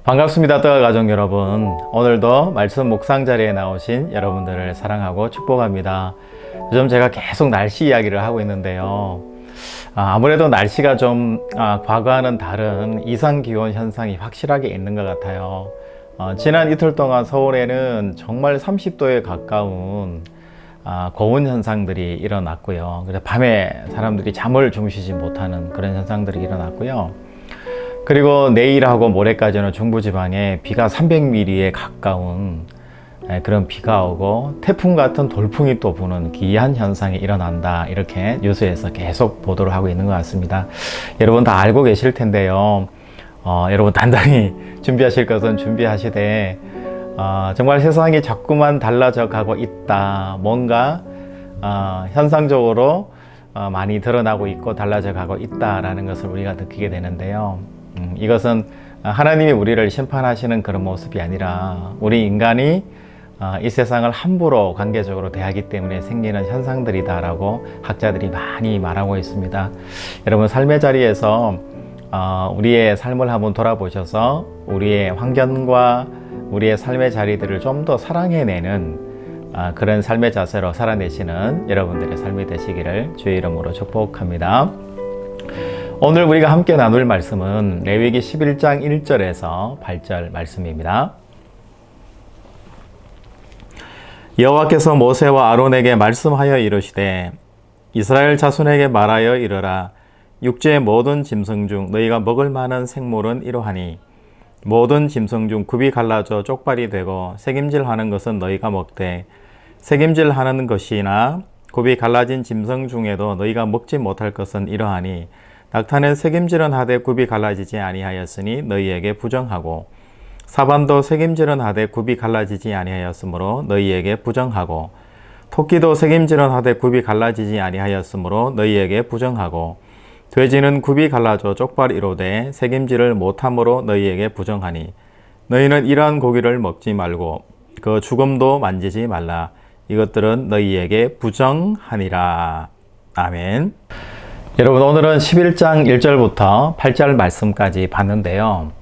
반갑습니다. 뜨아 가족 여러분. 오늘도 말씀 묵상 자리에 나오신 여러분들을 사랑하고 축복합니다. 요즘 제가 계속 날씨 이야기를 하고 있는데요. 아무래도 날씨가 좀 과거와는 다른 이상기온 현상이 확실하게 있는 것 같아요. 지난 이틀 동안 서울에는 정말 30도에 가까운 고온 현상들이 일어났고요. 그래서 밤에 사람들이 잠을 주무시지 못하는 그런 현상들이 일어났고요. 그리고 내일하고 모레까지는 중부지방에 비가 300mm에 가까운 그런 비가 오고 태풍 같은 돌풍이 또 부는 기이한 현상이 일어난다, 이렇게 뉴스에서 계속 보도를 하고 있는 것 같습니다. 여러분 다 알고 계실 텐데요. 여러분 단단히 준비하실 것은 준비하시되 정말 세상이 자꾸만 달라져 가고 있다, 뭔가 현상적으로 많이 드러나고 있고 달라져 가고 있다라는 것을 우리가 느끼게 되는데요. 이것은 하나님이 우리를 심판하시는 그런 모습이 아니라 우리 인간이 이 세상을 함부로 관계적으로 대하기 때문에 생기는 현상들이다라고 학자들이 많이 말하고 있습니다. 여러분 삶의 자리에서 우리의 삶을 한번 돌아보셔서 우리의 환경과 우리의 삶의 자리들을 좀 더 사랑해내는 그런 삶의 자세로 살아내시는 여러분들의 삶이 되시기를 주의 이름으로 축복합니다. 오늘 우리가 함께 나눌 말씀은 레위기 11장 1절에서 8절 말씀입니다. 여호와께서 모세와 아론에게 말씀하여 이르시되 이스라엘 자손에게 말하여 이르라. 육지의 모든 짐승 중 너희가 먹을 만한 생물은 이러하니 모든 짐승 중 굽이 갈라져 쪽발이 되고 새김질하는 것은 너희가 먹되 새김질하는 것이나 굽이 갈라진 짐승 중에도 너희가 먹지 못할 것은 이러하니 낙타는 새김질은 하되 굽이 갈라지지 아니하였으니 너희에게 부정하고 사반도 새김질은 하되 굽이 갈라지지 아니하였으므로 너희에게 부정하고 토끼도 새김질은 하되 굽이 갈라지지 아니하였으므로 너희에게 부정하고 돼지는 굽이 갈라져 쪽발이로되 새김질을 못함으로 너희에게 부정하니 너희는 이러한 고기를 먹지 말고 그 죽음도 만지지 말라. 이것들은 너희에게 부정하니라. 아멘. 여러분 오늘은 11장 1절부터 8절 말씀까지 봤는데요.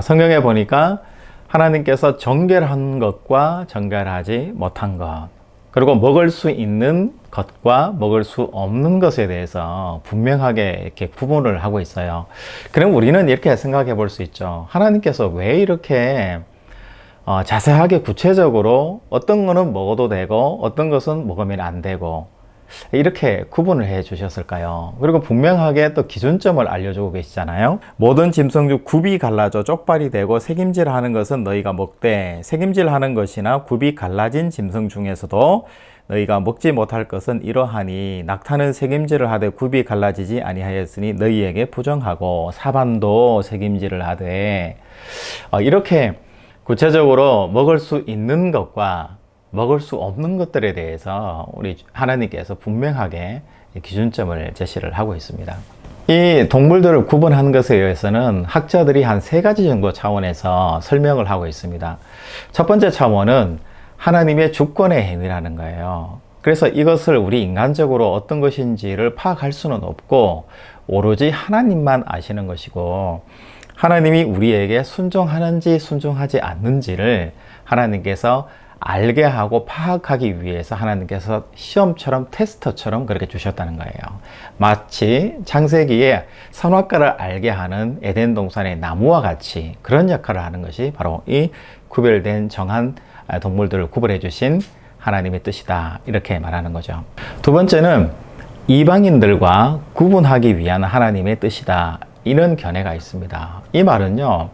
성경에 보니까 하나님께서 정결한 것과 정결하지 못한 것, 그리고 먹을 수 있는 것과 먹을 수 없는 것에 대해서 분명하게 이렇게 구분을 하고 있어요. 그럼 우리는 이렇게 생각해 볼 수 있죠. 하나님께서 왜 이렇게 자세하게 구체적으로 어떤 거는 먹어도 되고 어떤 것은 먹으면 안 되고 이렇게 구분을 해 주셨을까요? 그리고 분명하게 또 기준점을 알려주고 계시잖아요. 모든 짐승 중 굽이 갈라져 쪽발이 되고 새김질하는 것은 너희가 먹되 새김질하는 것이나 굽이 갈라진 짐승 중에서도 너희가 먹지 못할 것은 이러하니 낙타는 새김질을 하되 굽이 갈라지지 아니하였으니 너희에게 부정하고 사반도 새김질을 하되 이렇게 구체적으로 먹을 수 있는 것과 먹을 수 없는 것들에 대해서 우리 하나님께서 분명하게 기준점을 제시를 하고 있습니다. 이 동물들을 구분하는 것에 의해서는 학자들이 한 3가지 정도 차원에서 설명을 하고 있습니다. 첫 번째 차원은 하나님의 주권의 행위라는 거예요. 그래서 이것을 우리 인간적으로 어떤 것인지를 파악할 수는 없고 오로지 하나님만 아시는 것이고, 하나님이 우리에게 순종하는지 순종하지 않는지를 하나님께서 알게 하고 파악하기 위해서 하나님께서 시험처럼 테스터처럼 그렇게 주셨다는 거예요. 마치 창세기에 선악과를 알게 하는 에덴 동산의 나무와 같이 그런 역할을 하는 것이 바로 이 구별된 정한 동물들을 구별해 주신 하나님의 뜻이다, 이렇게 말하는 거죠. 두 번째는 이방인들과 구분하기 위한 하나님의 뜻이다, 이런 견해가 있습니다. 이 말은요,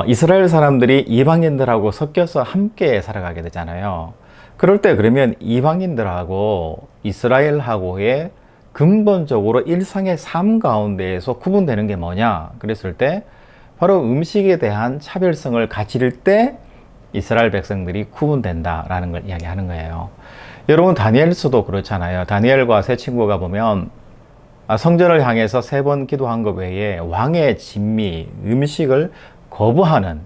이스라엘 사람들이 이방인들하고 섞여서 함께 살아가게 되잖아요. 그럴 때 그러면 이방인들하고 이스라엘하고의 근본적으로 일상의 삶 가운데에서 구분되는 게 뭐냐? 그랬을 때 바로 음식에 대한 차별성을 가질 때 이스라엘 백성들이 구분된다라는 걸 이야기하는 거예요. 여러분 다니엘서도 그렇잖아요. 다니엘과 세 친구가 보면 성전을 향해서 3번 기도한 것 외에 왕의 진미, 음식을 거부하는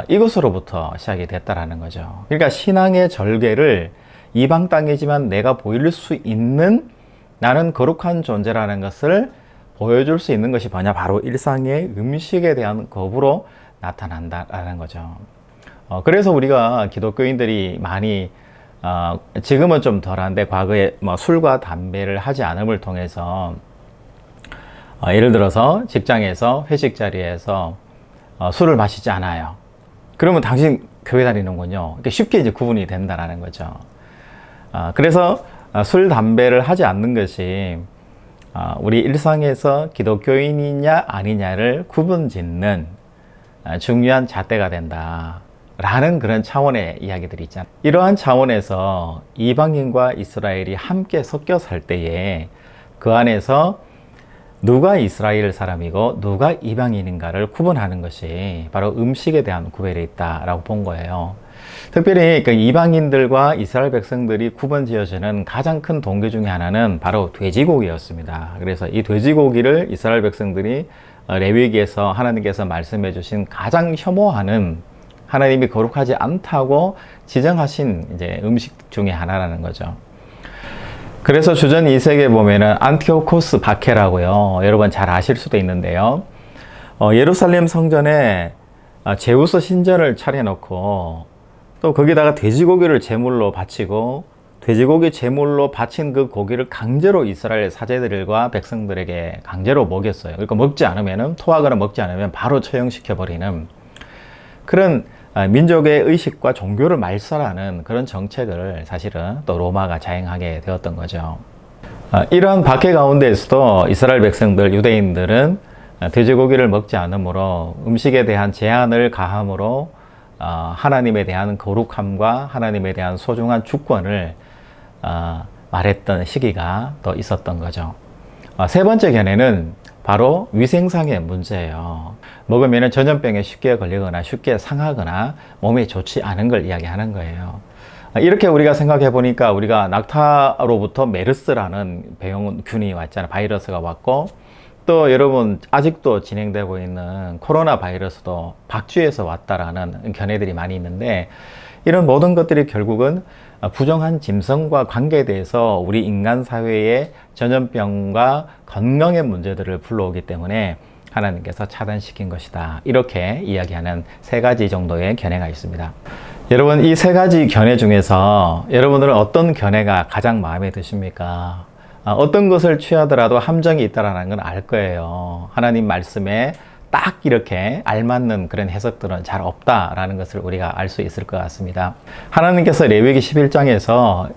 이것으로부터 시작이 됐다라는 거죠. 그러니까 신앙의 절개를 이방 땅이지만 내가 보일 수 있는 나는 거룩한 존재라는 것을 보여줄 수 있는 것이 뭐냐? 바로 일상의 음식에 대한 거부로 나타난다라는 거죠. 그래서 우리가 기독교인들이 많이 지금은 좀 덜한데 과거에 뭐 술과 담배를 하지 않음을 통해서 예를 들어서 직장에서 회식 자리에서 술을 마시지 않아요. 그러면 당신 교회 다니는군요. 쉽게 이제 구분이 된다라는 거죠. 그래서 술, 담배를 하지 않는 것이 우리 일상에서 기독교인이냐 아니냐를 구분짓는 중요한 잣대가 된다라는 그런 차원의 이야기들이 있잖아요. 이러한 차원에서 이방인과 이스라엘이 함께 섞여 살 때에 그 안에서 누가 이스라엘 사람이고 누가 이방인인가를 구분하는 것이 바로 음식에 대한 구별이 있다라고 본 거예요. 특별히 그 이방인들과 이스라엘 백성들이 구분 지어지는 가장 큰 동기 중에 하나는 바로 돼지고기였습니다. 그래서 이 돼지고기를 이스라엘 백성들이 레위기에서 하나님께서 말씀해 주신 가장 혐오하는, 하나님이 거룩하지 않다고 지정하신 이제 음식 중에 하나라는 거죠. 그래서 주전 2세기에 보면은 안티오코스 박해라고요. 여러분 잘 아실 수도 있는데요. 예루살렘 성전에 제우스 신전을 차려놓고 또 거기다가 돼지고기를 제물로 바치고 돼지고기 제물로 바친 그 고기를 강제로 이스라엘 사제들과 백성들에게 강제로 먹였어요. 그러니까 먹지 않으면, 토하거나 먹지 않으면 바로 처형시켜버리는 그런 민족의 의식과 종교를 말살하는 그런 정책을 사실은 또 로마가 자행하게 되었던 거죠. 이러한 박해 가운데에서도 이스라엘 백성들, 유대인들은 돼지고기를 먹지 않으므로 음식에 대한 제한을 가함으로 하나님에 대한 거룩함과 하나님에 대한 소중한 주권을 말했던 시기가 또 있었던 거죠. 세 번째 견해는 바로 위생상의 문제예요. 먹으면 전염병에 쉽게 걸리거나 쉽게 상하거나 몸에 좋지 않은 걸 이야기하는 거예요. 이렇게 우리가 생각해 보니까 우리가 낙타로부터 메르스라는 병균이 왔잖아요. 바이러스가 왔고 또 여러분 아직도 진행되고 있는 코로나 바이러스도 박쥐에서 왔다라는 견해들이 많이 있는데 이런 모든 것들이 결국은 부정한 짐승과 관계돼서 우리 인간 사회의 전염병과 건강의 문제들을 불러오기 때문에 하나님께서 차단시킨 것이다. 이렇게 이야기하는 세 가지 정도의 견해가 있습니다. 여러분 이 세 가지 견해 중에서 여러분들은 어떤 견해가 가장 마음에 드십니까? 어떤 것을 취하더라도 함정이 있다는 건 알 거예요. 하나님 말씀에 딱 이렇게 알맞는 그런 해석들은 잘 없다라는 것을 우리가 알 수 있을 것 같습니다. 하나님께서 레위기 11장에서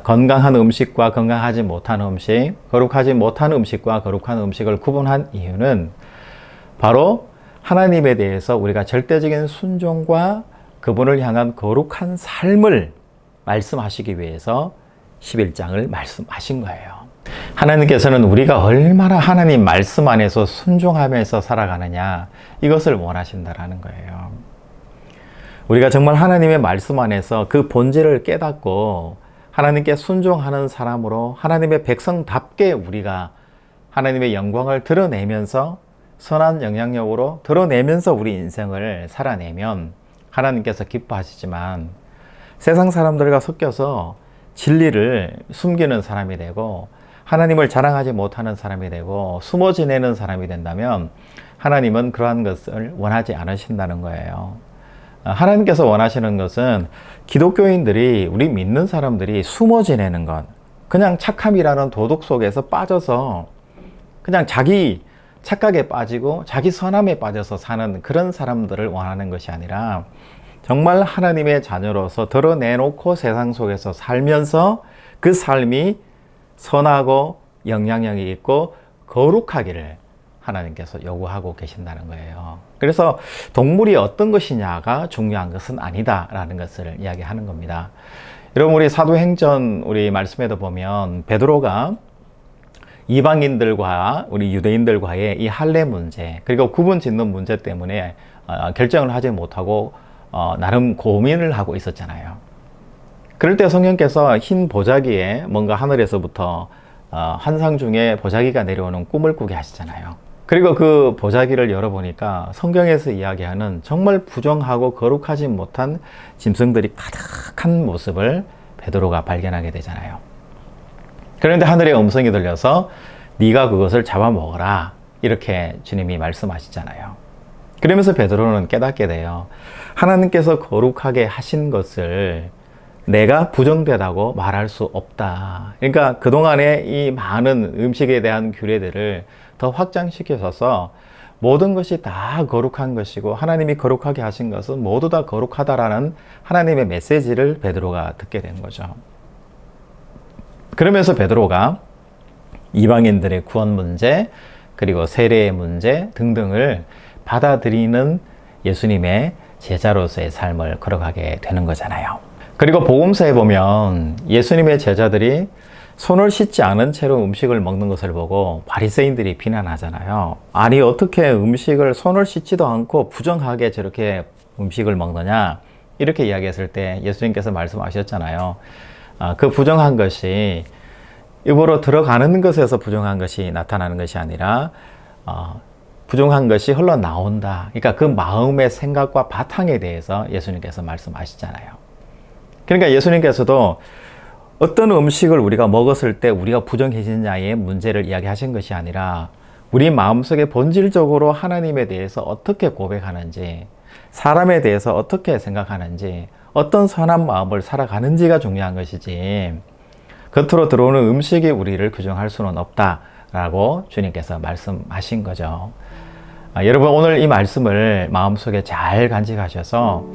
건강한 음식과 건강하지 못한 음식, 거룩하지 못한 음식과 거룩한 음식을 구분한 이유는 바로 하나님에 대해서 우리가 절대적인 순종과 그분을 향한 거룩한 삶을 말씀하시기 위해서 11장을 말씀하신 거예요. 하나님께서는 우리가 얼마나 하나님 말씀 안에서 순종하면서 살아가느냐 이것을 원하신다라는 거예요. 우리가 정말 하나님의 말씀 안에서 그 본질을 깨닫고 하나님께 순종하는 사람으로 하나님의 백성답게 우리가 하나님의 영광을 드러내면서 선한 영향력으로 드러내면서 우리 인생을 살아내면 하나님께서 기뻐하시지만 세상 사람들과 섞여서 진리를 숨기는 사람이 되고 하나님을 자랑하지 못하는 사람이 되고 숨어 지내는 사람이 된다면 하나님은 그러한 것을 원하지 않으신다는 거예요. 하나님께서 원하시는 것은 기독교인들이, 우리 믿는 사람들이 숨어 지내는 것, 그냥 착함이라는 도덕 속에서 빠져서 그냥 자기 착각에 빠지고 자기 선함에 빠져서 사는 그런 사람들을 원하는 것이 아니라 정말 하나님의 자녀로서 드러내놓고 세상 속에서 살면서 그 삶이 선하고 영향력이 있고 거룩하기를 하나님께서 요구하고 계신다는 거예요. 그래서 동물이 어떤 것이냐가 중요한 것은 아니다라는 것을 이야기하는 겁니다. 여러분 우리 사도행전 우리 말씀에도 보면 베드로가 이방인들과 우리 유대인들과의 이 할례 문제 그리고 구분 짓는 문제 때문에 결정을 하지 못하고 나름 고민을 하고 있었잖아요. 그럴 때 성령께서 흰 보자기에 뭔가 하늘에서부터 환상 중에 보자기가 내려오는 꿈을 꾸게 하시잖아요. 그리고 그 보자기를 열어보니까 성경에서 이야기하는 정말 부정하고 거룩하지 못한 짐승들이 가득한 모습을 베드로가 발견하게 되잖아요. 그런데 하늘의 음성이 들려서 네가 그것을 잡아먹어라 이렇게 주님이 말씀하시잖아요. 그러면서 베드로는 깨닫게 돼요. 하나님께서 거룩하게 하신 것을 내가 부정되다고 말할 수 없다. 그러니까 그동안에 이 많은 음식에 대한 규례들을 더 확장시켜서 모든 것이 다 거룩한 것이고 하나님이 거룩하게 하신 것은 모두 다 거룩하다라는 하나님의 메시지를 베드로가 듣게 된 거죠. 그러면서 베드로가 이방인들의 구원 문제, 그리고 세례의 문제 등등을 받아들이는 예수님의 제자로서의 삶을 걸어가게 되는 거잖아요. 그리고 복음서에 보면 예수님의 제자들이 손을 씻지 않은 채로 음식을 먹는 것을 보고 바리새인들이 비난하잖아요. 아니 어떻게 음식을 손을 씻지도 않고 부정하게 저렇게 음식을 먹느냐, 이렇게 이야기했을 때 예수님께서 말씀하셨잖아요. 그 부정한 것이 입으로 들어가는 것에서 부정한 것이 나타나는 것이 아니라 부정한 것이 흘러나온다. 그러니까 그 마음의 생각과 바탕에 대해서 예수님께서 말씀하시잖아요. 그러니까 예수님께서도 어떤 음식을 우리가 먹었을 때 우리가 부정해지느냐의 문제를 이야기하신 것이 아니라 우리 마음속에 본질적으로 하나님에 대해서 어떻게 고백하는지, 사람에 대해서 어떻게 생각하는지, 어떤 선한 마음을 살아가는지가 중요한 것이지 겉으로 들어오는 음식이 우리를 규정할 수는 없다라고 주님께서 말씀하신 거죠. 여러분 오늘 이 말씀을 마음속에 잘 간직하셔서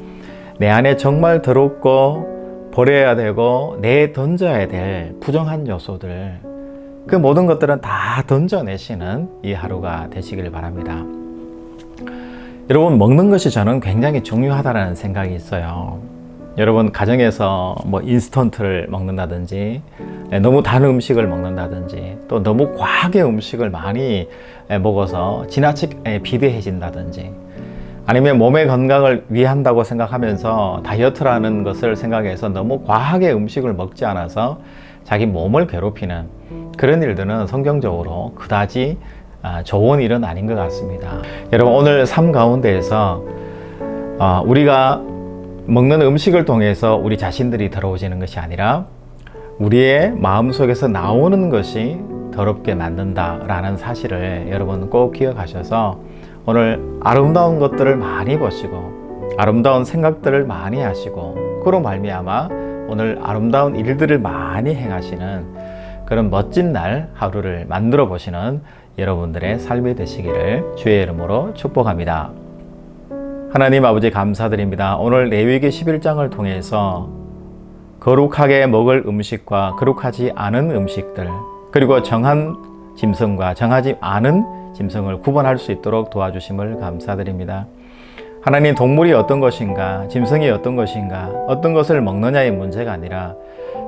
내 안에 정말 더럽고 버려야 되고 내던져야 될 부정한 요소들, 그 모든 것들은 다 던져내시는 이 하루가 되시길 바랍니다. 여러분 먹는 것이 저는 굉장히 중요하다는 생각이 있어요. 여러분 가정에서 뭐 인스턴트를 먹는다든지 너무 단 음식을 먹는다든지 또 너무 과하게 음식을 많이 먹어서 지나치게 비대해진다든지 아니면 몸의 건강을 위한다고 생각하면서 다이어트라는 것을 생각해서 너무 과하게 음식을 먹지 않아서 자기 몸을 괴롭히는 그런 일들은 성경적으로 그다지 좋은 일은 아닌 것 같습니다. 여러분 오늘 삶 가운데에서 우리가 먹는 음식을 통해서 우리 자신들이 더러워지는 것이 아니라 우리의 마음속에서 나오는 것이 더럽게 만든다라는 사실을 여러분 꼭 기억하셔서 오늘 아름다운 것들을 많이 보시고 아름다운 생각들을 많이 하시고 그로 말미암아 오늘 아름다운 일들을 많이 행하시는 그런 멋진 날 하루를 만들어 보시는 여러분들의 삶이 되시기를 주의 이름으로 축복합니다. 하나님 아버지 감사드립니다. 오늘 레위기 11장을 통해서 거룩하게 먹을 음식과 거룩하지 않은 음식들, 그리고 정한 짐승과 정하지 않은 짐승을 구분할 수 있도록 도와주심을 감사드립니다. 하나님, 동물이 어떤 것인가, 짐승이 어떤 것인가, 어떤 것을 먹느냐의 문제가 아니라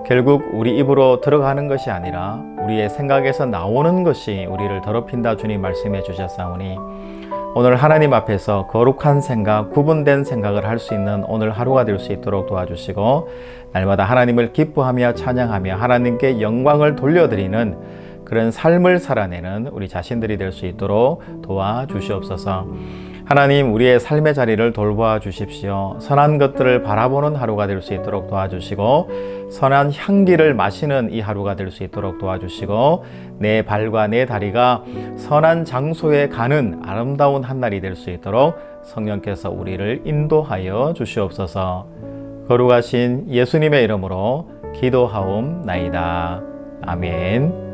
결국 우리 입으로 들어가는 것이 아니라 우리의 생각에서 나오는 것이 우리를 더럽힌다 주님 말씀해 주셨사오니 오늘 하나님 앞에서 거룩한 생각, 구분된 생각을 할 수 있는 오늘 하루가 될 수 있도록 도와주시고 날마다 하나님을 기뻐하며 찬양하며 하나님께 영광을 돌려드리는 그런 삶을 살아내는 우리 자신들이 될 수 있도록 도와주시옵소서. 하나님, 우리의 삶의 자리를 돌보아 주십시오. 선한 것들을 바라보는 하루가 될 수 있도록 도와주시고 선한 향기를 마시는 이 하루가 될 수 있도록 도와주시고 내 발과 내 다리가 선한 장소에 가는 아름다운 한날이 될 수 있도록 성령께서 우리를 인도하여 주시옵소서. 거룩하신 예수님의 이름으로 기도하옵나이다. 아멘.